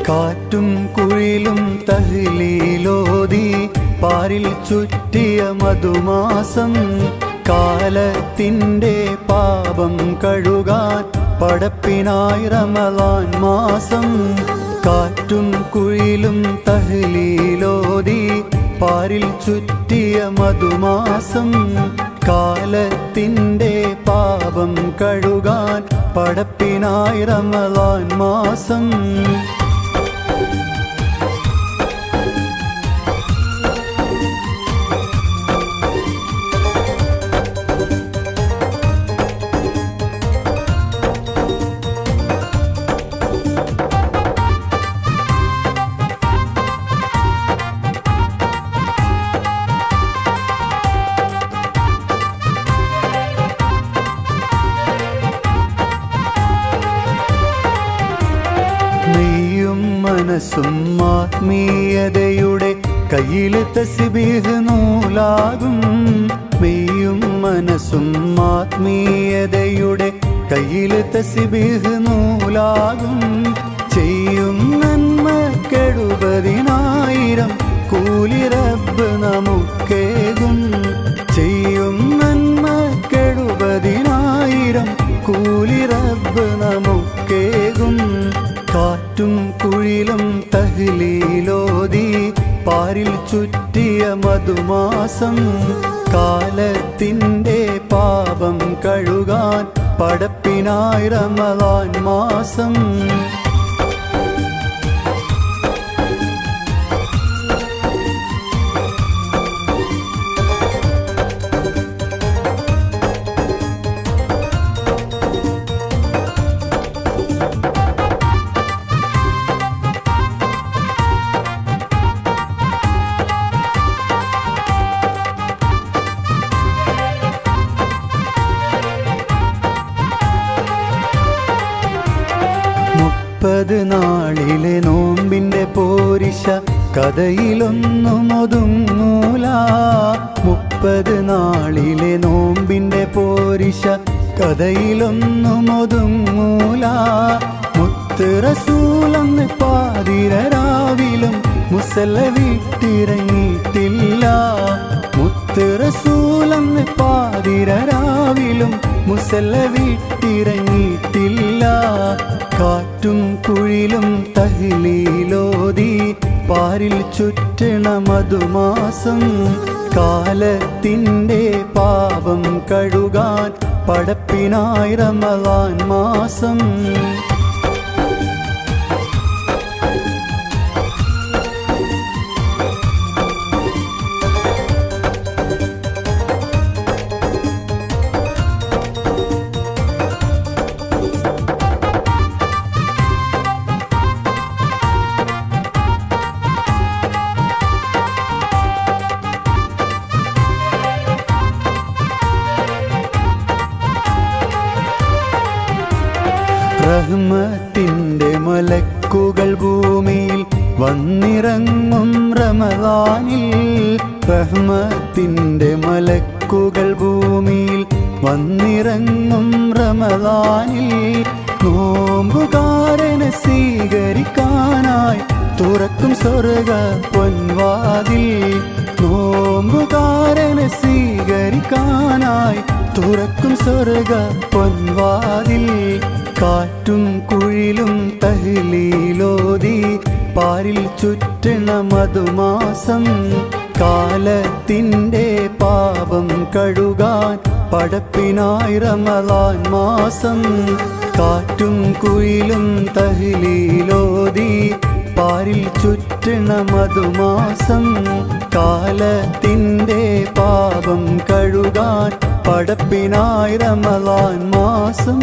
കാറ്റും കുഴിലും തഹ്ലീലോതി പാരിൽ ചുറ്റിയ മധുമാസം കാലത്തിൻ്റെ പാപം കഴുകാൻ പടപ്പിനായി റമളാൻ മാസം കാറ്റും കുഴിലും തഹ്ലീലോതി പാരിൽ ചുറ്റിയ മധുമാസം കാലത്തിൻ്റെ പാപം കഴുകാൻ പടപ്പിനായി റമളാൻ മാസം നെയ്യും മനസ്സും ആത്മീയതയുടെ കയ്യിൽ തസ്ബീഹ് നൂലാകും മെയ്യും മനസ്സും ആത്മീയതയുടെ കയ്യിൽ തസ്ബീഹ് നൂലാകും ചെയ്യും നന്മക്കെഴുപതിനായിരം കൂലി റബ്ബ് നമുക്കേകും ചെയ്യും നന്മക്കെഴുപതിനായിരം കൂലി റബ്ബ് നമുക്കേകും കാറ്റും കുഴിലും തഹ്ലീലോതി പാരിൽ ചുറ്റിയ മധുമാസം കാലത്തിൻ്റെ പാപം കഴുകാൻ പടപ്പിനായി റമളാൻ മാസം മുപ്പത് നാളിലെ നോമ്പിൻ്റെ പോരിശ കഥയിലൊന്നും ഒതുങ്ങൂല 30 നാളിലെ നോമ്പിൻ്റെ പോരിശ കഥയിലൊന്നും ഒതുങ്ങൂല മുത്ത് റസൂലന്ന് പാതിര രാവിലും മുസല്ല വിട്ടിറങ്ങിയിട്ടില്ല മുത്ത് റസൂലന്ന് പാതിര രാവിലും മുസല്ല വിട്ടിറങ്ങിയിട്ടില്ല കാറ്റും കുഴിലും തഹ്ലീലോതി പാരിൽ ചുറ്റണ മധുമാസം കാലത്തിൻ്റെ പാപം കഴുകാൻ പടപ്പിനായി റമളാൻ മാസം റഹ്മത്തിൻ്റെ മലക്കുകൾ ഭൂമിയിൽ വന്നിറങ്ങും റമളാനിൽ റഹ്മത്തിൻ്റെ മലക്കുകൾ ഭൂമിയിൽ വന്നിറങ്ങും റമളാനിൽ നോമ്പുകാരനെ സ്വീകരിക്കാനായി തുറക്കും സ്വർഗ പൊൻവാതിൽ നോമ്പുകാരനെ സ്വീകരിക്കാനായി തുറക്കും സ്വർഗ പൊൻവാതിൽ കാറ്റും കുഴിലും തഹ്ലീലോതി പാരിൽ ചുറ്റണ മധുമാസം കാലത്തിൻ്റെ പാപം കഴുകാൻ പടപ്പിനായി റമളാൻ മാസം കാറ്റും കുഴിലും തഹ്ലീലോതി പാരിൽ ചുറ്റണ മധുമാസം കാലത്തിൻ്റെ പാപം കഴുകാൻ പടപ്പിനായി റമളാൻ മാസം